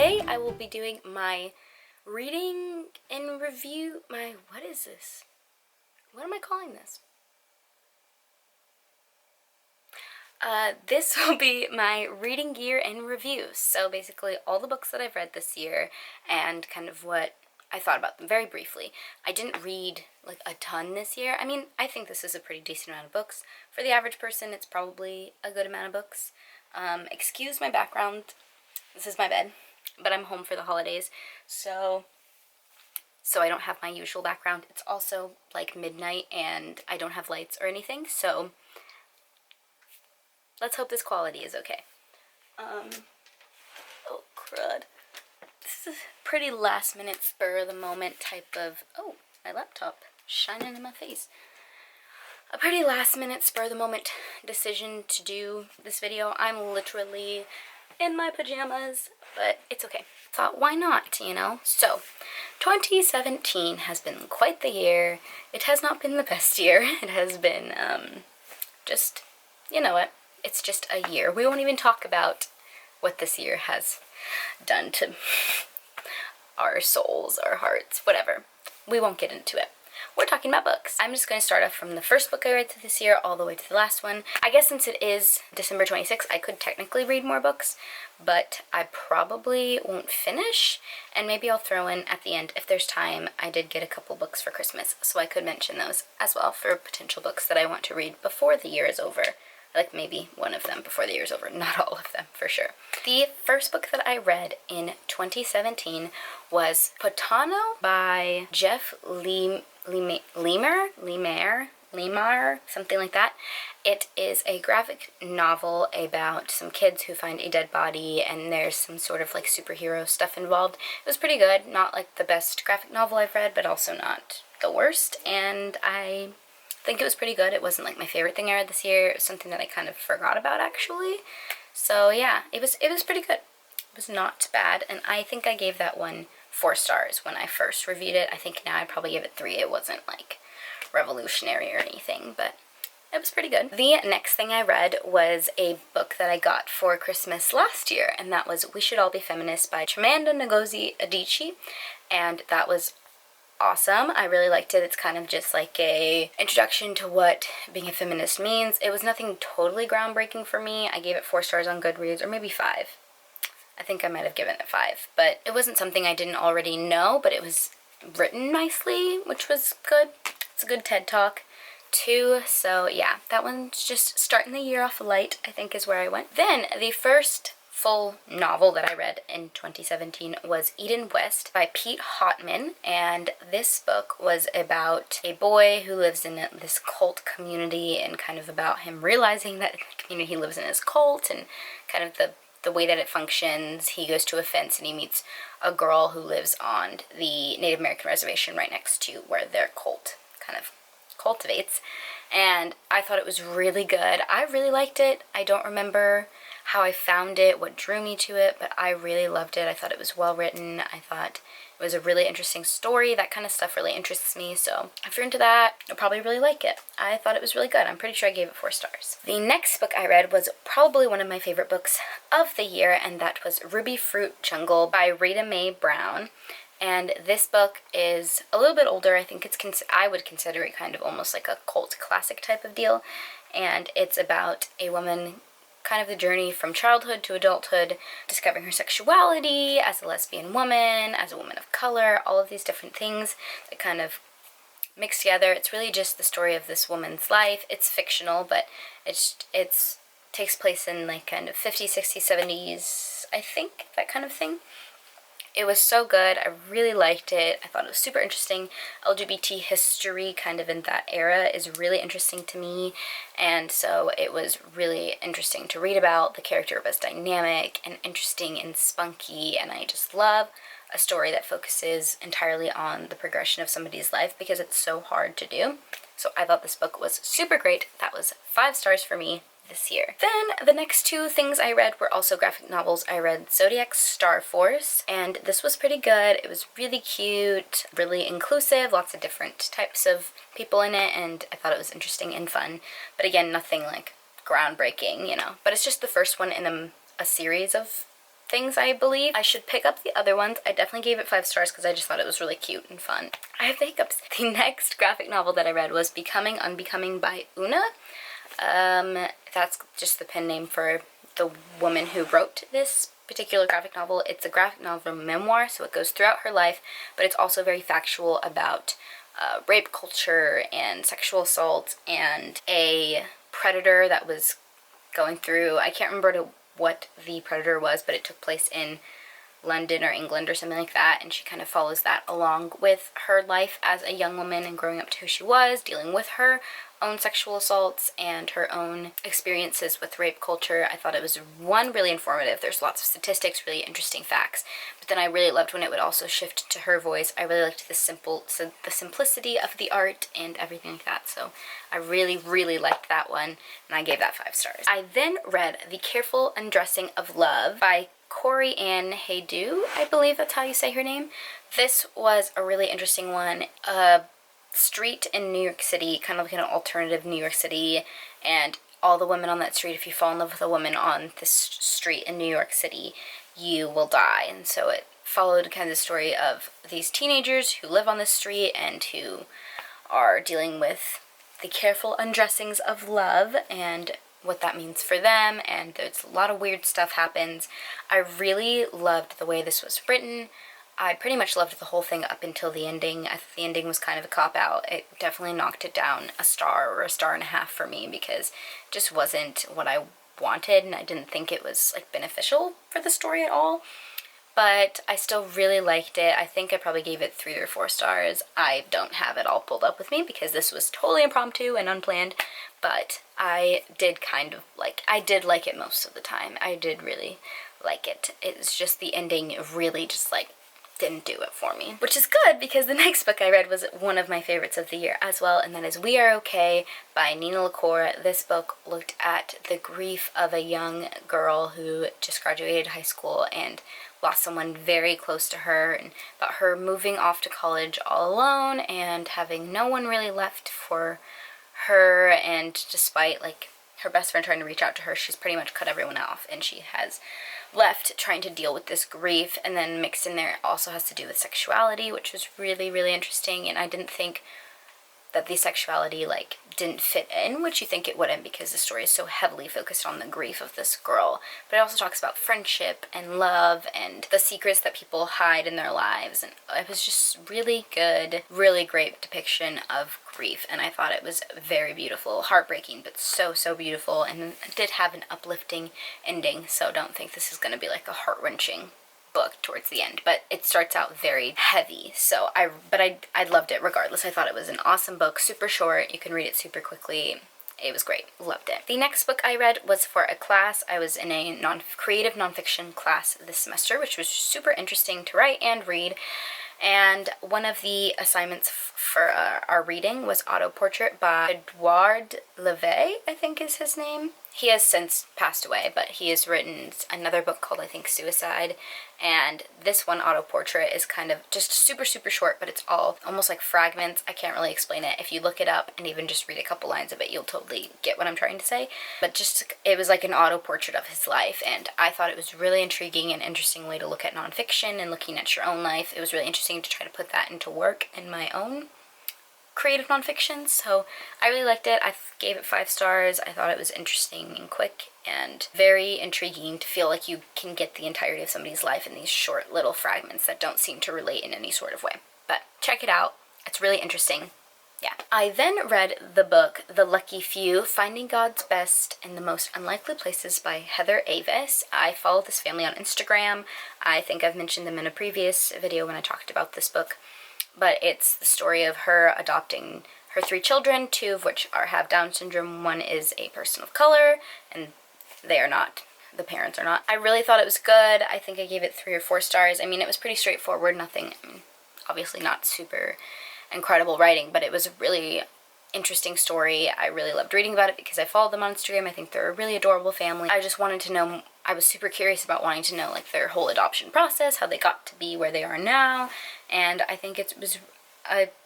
Today I will be doing my reading and review, what is this? What am I calling this? This will be my reading year in review. So basically all the books that I've read this year and kind of what I thought about them very briefly. I didn't read like a ton this year. I mean, I think this is a pretty decent amount of books. For the average person, it's probably a good amount of books. Excuse my background. This is my bed, but I'm home for the holidays, so I don't have my usual background. It's also like midnight and I don't have lights or anything, so let's hope this quality is okay. Oh crud. This is a pretty last minute spur of the moment type of, oh, my laptop shining in my face. A pretty last minute spur of the moment decision to do this video. I'm literally in my pajamas, but it's okay. Thought, why not, you know? So, 2017 has been quite the year. It has not been the best year. It has been, just, you know what? It's just a year. We won't even talk about what this year has done to our souls, our hearts, whatever. We won't get into it. We're talking about books. I'm just going to start off from the first book I read this year all the way to the last one. I guess since it is December 26th, I could technically read more books, but I probably won't finish, and maybe I'll throw in at the end, if there's time. I did get a couple books for Christmas, so I could mention those as well for potential books that I want to read before the year is over. Like maybe one of them before the year's over, not all of them for sure. The first book that I read in 2017 was Potano by Jeff Lemire, something like that. It is a graphic novel about some kids who find a dead body, and there's some sort of like superhero stuff involved. It was pretty good, not like the best graphic novel I've read, but also not the worst, and I think it was pretty good. It wasn't like my favorite thing I read this year. It was something that I kind of forgot about actually. So yeah, it was pretty good. It was not bad, and I think I gave that one 4 stars when I first reviewed it. I think now I'd probably give it 3. It wasn't like revolutionary or anything, but it was pretty good. The next thing I read was a book that I got for Christmas last year, and that was We Should All Be Feminists by Chimamanda Ngozi Adichie, and that was awesome. I really liked it. It's kind of just like a introduction to what being a feminist means. It was nothing totally groundbreaking for me. I gave it 4 stars on Goodreads, or maybe 5. I think I might have given it 5, but it wasn't something I didn't already know, but it was written nicely, which was good. It's a good TED Talk too, so yeah, that one's just starting the year off light, I think is where I went. Then the first full novel that I read in 2017 was Eden West by Pete Hotman, and this book was about a boy who lives in this cult community, and kind of about him realizing that the community he lives in is cult, and kind of the way that it functions. He goes to a fence and he meets a girl who lives on the Native American reservation right next to where their cult kind of cultivates, and I thought it was really good. I really liked it. I don't remember how I found it, what drew me to it, but I really loved it. I thought it was well written. I thought it was a really interesting story. That kind of stuff really interests me, so if you're into that, you'll probably really like it. I thought it was really good. I'm pretty sure I gave it 4 stars. The next book I read was probably one of my favorite books of the year, and that was Ruby Fruit Jungle by Rita Mae Brown. And this book is a little bit older. I think I would consider it kind of almost like a cult classic type of deal, and it's about a woman, kind of the journey from childhood to adulthood, discovering her sexuality as a lesbian woman, as a woman of color, all of these different things that kind of mix together. It's really just the story of this woman's life. It's fictional, but it's takes place in like kind of 50s, 60s, 70s, I think, that kind of thing. It was so good. I really liked it. I thought it was super interesting. LGBT history kind of in that era is really interesting to me, and so it was really interesting to read about. The character was dynamic and interesting and spunky, and I just love a story that focuses entirely on the progression of somebody's life because it's so hard to do. So I thought this book was super great. That was 5 stars for me this year. Then the next 2 things I read were also graphic novels. I read Zodiac Star Force, and this was pretty good. It was really cute, really inclusive, lots of different types of people in it, and I thought it was interesting and fun. But again, nothing like groundbreaking, you know. But it's just the first one in a series of things, I believe. I should pick up the other ones. I definitely gave it 5 stars because I just thought it was really cute and fun. I have the hiccups. The next graphic novel that I read was Becoming Unbecoming by Una. That's just the pen name for the woman who wrote this particular graphic novel. It's a graphic novel memoir, so it goes throughout her life, but it's also very factual about rape culture and sexual assault and a predator that was going through, I can't remember what the predator was, but it took place in London or England or something like that, and she kind of follows that along with her life as a young woman and growing up to who she was, dealing with her own sexual assaults and her own experiences with rape culture. I thought it was, one, really informative. There's lots of statistics, really interesting facts, but then I really loved when it would also shift to her voice. I really liked the simplicity of the art and everything like that, so I really, really liked that one, and I gave that 5 stars. I then read The Careful Undressing of Love by Corey Ann Haydu, I believe that's how you say her name. This was a really interesting one. Street in New York City, kind of like an alternative New York City, and all the women on that street, if you fall in love with a woman on this street in New York City, you will die. And so it followed kind of the story of these teenagers who live on this street and who are dealing with the careful undressings of love and what that means for them, and there's a lot of weird stuff happens. I really loved the way this was written. I pretty much loved the whole thing up until the ending. I thought the ending was kind of a cop-out. It definitely knocked it down a star or a star and a half for me because it just wasn't what I wanted, and I didn't think it was like beneficial for the story at all. But I still really liked it. I think I probably gave it 3 or 4 stars. I don't have it all pulled up with me because this was totally impromptu and unplanned, but I did like it most of the time. I did really like it. It was just the ending really just like didn't do it for me, which is good because the next book I read was one of my favorites of the year as well, and that is We Are Okay by Nina LaCour. This book looked at the grief of a young girl who just graduated high school and lost someone very close to her, and about her moving off to college all alone and having no one really left for her, and despite like her best friend trying to reach out to her, she's pretty much cut everyone off, and she has left trying to deal with this grief. And then mixed in there also has to do with sexuality, which was really, really interesting, and I didn't think that the sexuality like didn't fit in, which you think it wouldn't because the story is so heavily focused on the grief of this girl. But it also talks about friendship and love and the secrets that people hide in their lives, and it was just really good, really great depiction of grief, and I thought it was very beautiful, heartbreaking, but so, so beautiful, and it did have an uplifting ending, so don't think this is going to be like a heart-wrenching book towards the end, but it starts out very heavy. So I loved it regardless. I thought it was an awesome book, super short, you can read it super quickly. It was great, loved it. The next book I read was for a class. I was in a creative nonfiction class this semester, which was super interesting to write and read. And one of the assignments for our reading was Auto Portrait by Edouard Levay, I think is his name. He has since passed away, but he has written another book called, I think, Suicide, and this one, Auto Portrait, is kind of just super, super short, but it's all almost like fragments. I can't really explain it. If you look it up and even just read a couple lines of it, you'll totally get what I'm trying to say. But just, it was like an auto portrait of his life, and I thought it was really intriguing and interesting way to look at nonfiction and looking at your own life. It was really interesting to try to put that into work in my own creative nonfiction, so I really liked it. I gave it 5 stars. I thought it was interesting and quick and very intriguing to feel like you can get the entirety of somebody's life in these short little fragments that don't seem to relate in any sort of way. But check it out. It's really interesting. Yeah. I then read the book The Lucky Few, Finding God's Best in the Most Unlikely Places by Heather Avis. I follow this family on Instagram. I think I've mentioned them in a previous video when I talked about this book. But it's the story of her adopting her 3 children, 2 of which have Down syndrome. One is a person of color, and they are not. The parents are not. I really thought it was good. I think I gave it 3 or 4 stars. I mean, it was pretty straightforward, nothing, obviously not super incredible writing, but it was a really interesting story. I really loved reading about it because I followed them on Instagram. I think they're a really adorable family. I just wanted to know, I was super curious about wanting to know like their whole adoption process, how they got to be where they are now, and I think it was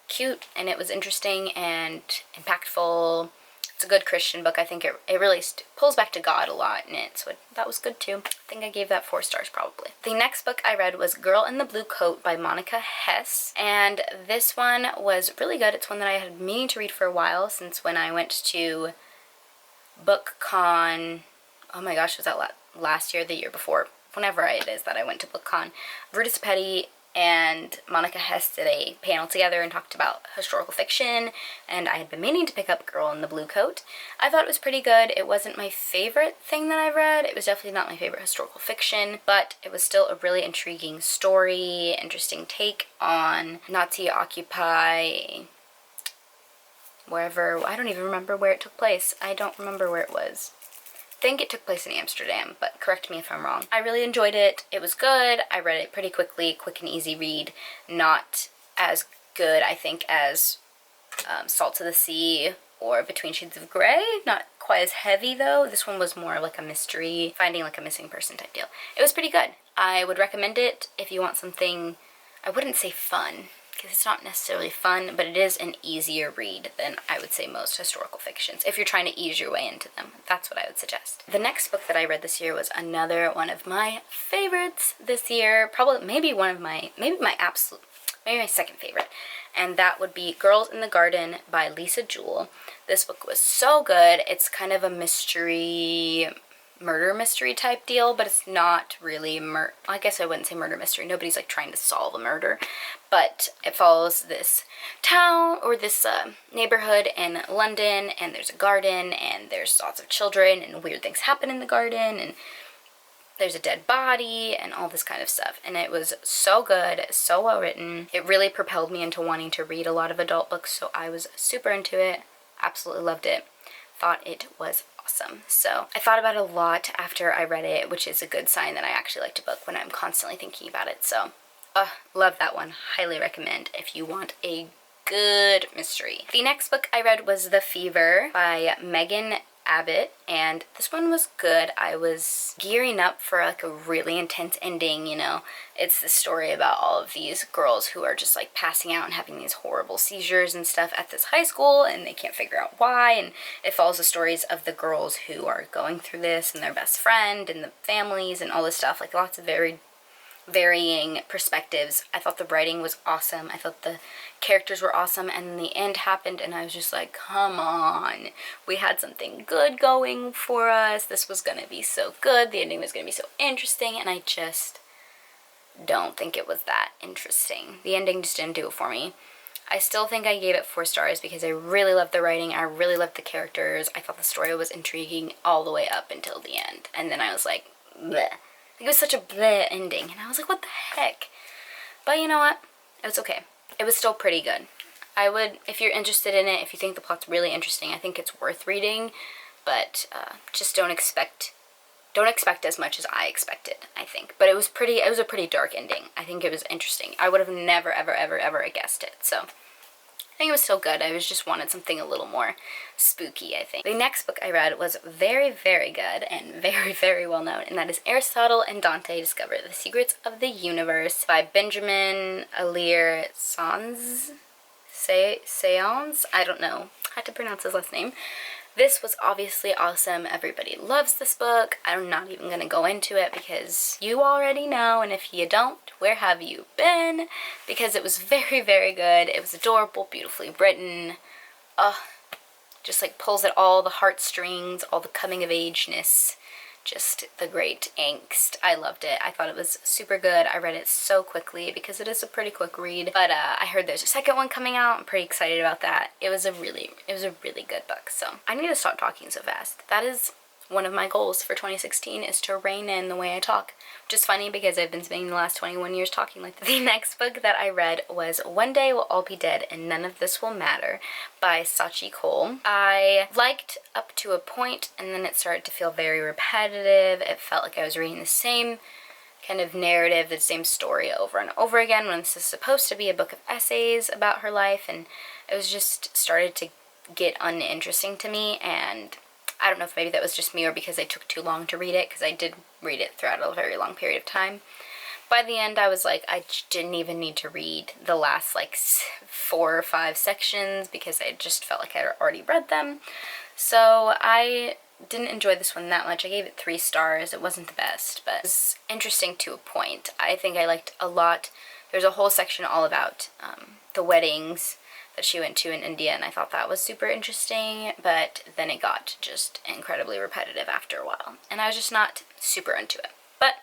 cute, and it was interesting and impactful. It's a good Christian book. I think it really pulls back to God a lot in it, so that was good too. I think I gave that 4 stars probably. The next book I read was Girl in the Blue Coat by Monica Hess, and this one was really good. It's one that I had been meaning to read for a while, since when I went to BookCon, oh my gosh, was that last year, the year before, whenever it is that I went to BookCon. Brutus Petty and Monica Hess did a panel together and talked about historical fiction, and I had been meaning to pick up Girl in the Blue Coat. I thought it was pretty good. It wasn't my favorite thing that I read. It was definitely not my favorite historical fiction, but it was still a really intriguing story, interesting take on Nazi occupy wherever. I don't even remember where it took place. I don't remember where it was. I think it took place in Amsterdam, but correct me if I'm wrong. I really enjoyed it. It was good. I read it pretty quickly, quick and easy read. Not as good, I think, as Salt to the Sea or Between Shades of Grey. Not quite as heavy, though. This one was more like a mystery, finding like a missing person type deal. It was pretty good. I would recommend it if you want something, I wouldn't say fun, because it's not necessarily fun, but it is an easier read than I would say most historical fictions, if you're trying to ease your way into them. That's what I would suggest. The next book that I read this year was another one of my favorites this year, probably maybe my second favorite, and that would be Girls in the Garden by Lisa Jewell. This book was so good. It's kind of a murder mystery type deal, but it's not really I guess I wouldn't say murder mystery. Nobody's like trying to solve a murder, but it follows this town or this neighborhood in London, and there's a garden, and there's lots of children, and weird things happen in the garden, and there's a dead body and all this kind of stuff. And it was so good, so well written. It really propelled me into wanting to read a lot of adult books, so I was super into it. Absolutely loved it. Thought it was awesome. So I thought about it a lot after I read it, which is a good sign that I actually liked a book when I'm constantly thinking about it. So love that one. Highly recommend if you want a good mystery. The next book I read was The Fever by Megan Abbott, and this one was good. I was gearing up for like a really intense ending, you know. It's the story about all of these girls who are just like passing out and having these horrible seizures and stuff at this high school, and they can't figure out why, and it follows the stories of the girls who are going through this and their best friend and the families and all this stuff, like lots of varying perspectives. I thought the writing was awesome. I thought the characters were awesome, and then the end happened and I was just like, come on, we had something good going for us. This was gonna be so good. The ending was gonna be so interesting, and I just don't think it was that interesting. The ending just didn't do it for me. I still think I gave it 4 stars because I really loved the writing. I really loved the characters. I thought the story was intriguing all the way up until the end, and then I was like, bleh. It was such a bleh ending, and I was like, what the heck? But you know what? It was okay. It was still pretty good. I would, if you're interested in it, if you think the plot's really interesting, I think it's worth reading, but just don't expect as much as I expected, I think. But it was a pretty dark ending. I think it was interesting. I would have never, ever, ever, ever guessed it, so I think it was still good. I just wanted something a little more spooky, I think. The next book I read was very, very good and very, very well known, and that is Aristotle and Dante Discover the Secrets of the Universe by Benjamin Alir Seance? I don't know how to pronounce his last name. This was obviously awesome. Everybody loves this book. I'm not even going to go into it because you already know, and if you don't, where have you been? Because it was very, very good. It was adorable, beautifully written. Just like pulls at all the heartstrings, all the coming of ageness, just the great angst. I loved it. I thought it was super good. I read it so quickly because it is a pretty quick read, but I heard there's a second one coming out. I'm pretty excited about that. It was a really good book. So I need to stop talking so fast. That is one of my goals for 2016, is to rein in the way I talk, which is funny because I've been spending the last 21 years talking like that. The next book that I read was One Day We'll All Be Dead and None of This Will Matter by Sachi Cole. I liked up to a point, and then it started to feel very repetitive. It felt like I was reading the same kind of narrative, the same story over and over again, when this is supposed to be a book of essays about her life, and it was just started to get uninteresting to me. And I don't know if maybe that was just me or because I took too long to read it, because I did read it throughout a very long period of time. By the end, I was like, I didn't even need to read the last like 4 or 5 sections because I just felt like I had already read them. So I didn't enjoy this one that much. I gave it 3 stars. It wasn't the best, but it was interesting to a point. I think I liked a lot. There's a whole section all about the weddings that she went to in India, and I thought that was super interesting, but then it got just incredibly repetitive after a while, and I was just not super into it. But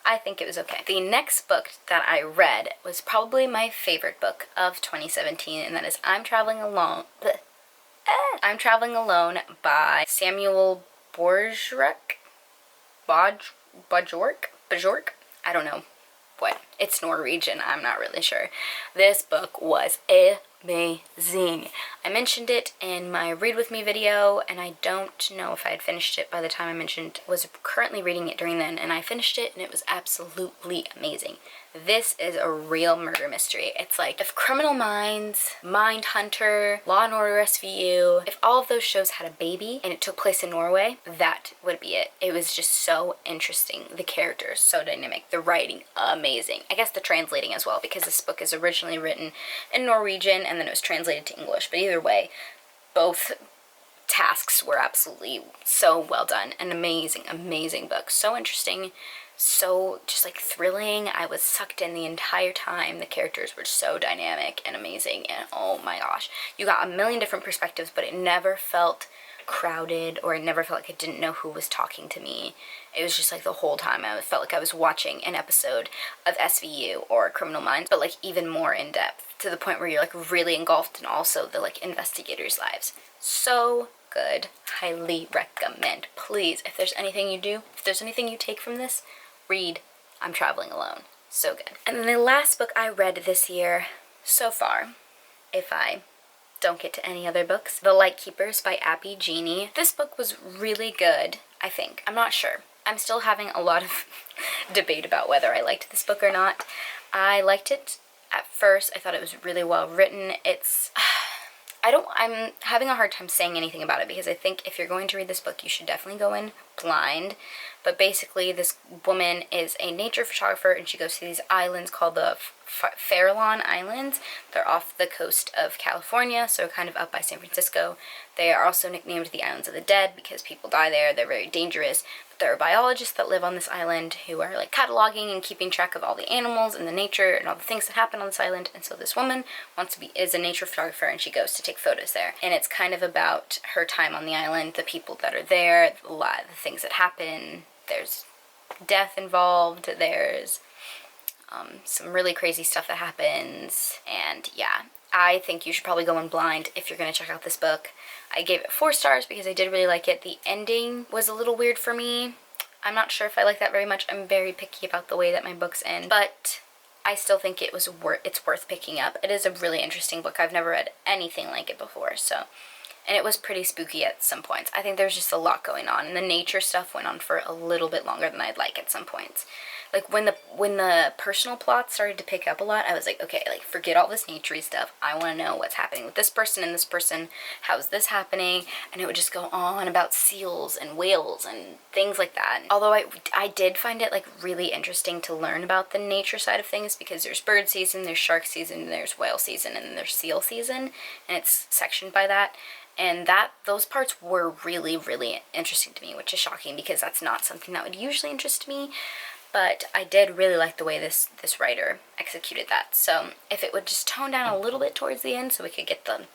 I think it was okay. The next book that I read was probably my favorite book of 2017, and that is I'm Traveling Alone. I'm Traveling Alone by Samuel Bajork? Bajork? I don't know what. It's Norwegian, I'm not really sure. This book was amazing. I mentioned it in my Read With Me video, and I don't know if I had finished it by the time I mentioned, was currently reading it during then, and I finished it, and it was absolutely amazing. This is a real murder mystery. It's like if Criminal Minds, Mindhunter, Law & Order SVU, if all of those shows had a baby and it took place in Norway, that would be it. It was just so interesting. The characters, so dynamic. The writing, amazing. I guess the translating as well, because this book is originally written in Norwegian and then it was translated to English. But either way, both tasks were absolutely so well done. An amazing, amazing book. So interesting. So just like thrilling. I was sucked in the entire time. The characters were so dynamic and amazing, and oh my gosh, you got a million different perspectives, but it never felt crowded, or it never felt like I didn't know who was talking to me. It was just like the whole time I felt like I was watching an episode of SVU or Criminal Minds, but like even more in depth, to the point where you're like really engulfed in also the like investigators' lives. So good. Highly recommend. Please, if there's anything you do, if there's anything you take from this, read I'm Traveling Alone. So good. And then the last book I read this year so far, if I don't get to any other books, The Lightkeepers by Abby Jeannie. This book was really good, I think. I'm not sure. I'm still having a lot of debate about whether I liked this book or not. I liked it at first. I thought it was really well written. I'm having a hard time saying anything about it, because I think if you're going to read this book, you should definitely go in blind. But basically, this woman is a nature photographer, and she goes to these islands called the Farallon Islands. They're off the coast of California, so kind of up by San Francisco. They are also nicknamed the Islands of the Dead because people die there. They're very dangerous. But there are biologists that live on this island who are like cataloging and keeping track of all the animals and the nature and all the things that happen on this island. And so this woman is a nature photographer, and she goes to take photos there. And it's kind of about her time on the island, the people that are there, a lot of the things that happen. There's death involved. There's some really crazy stuff that happens, and yeah, I think you should probably go in blind if you're going to check out this book. I gave it 4 stars because I did really like it. The ending was a little weird for me. I'm not sure if I like that very much. I'm very picky about the way that my books end, but I still think it's worth picking up. It is a really interesting book. I've never read anything like it before, so. And it was pretty spooky at some points. I think there's just a lot going on, and the nature stuff went on for a little bit longer than I'd like at some points. Like when the personal plot started to pick up a lot, I was like, okay, like forget all this nature-y stuff. I want to know what's happening with this person and this person. How's this happening? And it would just go on about seals and whales and things like that. Although I did find it like really interesting to learn about the nature side of things, because there's bird season, there's shark season, there's whale season, and then there's seal season, and it's sectioned by that. And those parts were really, really interesting to me, which is shocking because that's not something that would usually interest me. But I did really like the way this writer executed that. So if it would just tone down a little bit towards the end so we could get the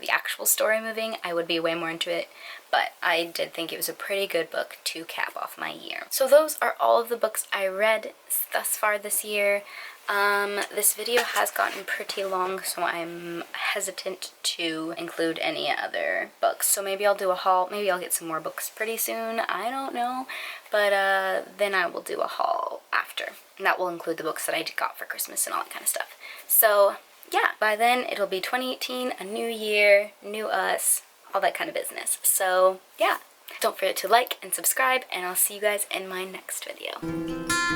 actual story moving, I would be way more into it. But I did think it was a pretty good book to cap off my year. So those are all of the books I read thus far this year. This video has gotten pretty long, so I'm hesitant to include any other books. So maybe I'll do a haul. Maybe I'll get some more books pretty soon. I don't know. But then I will do a haul after. And that will include the books that I got for Christmas and all that kind of stuff. So yeah, by then it'll be 2018, a new year, new us, all that kind of business. So yeah, don't forget to like and subscribe, and I'll see you guys in my next video.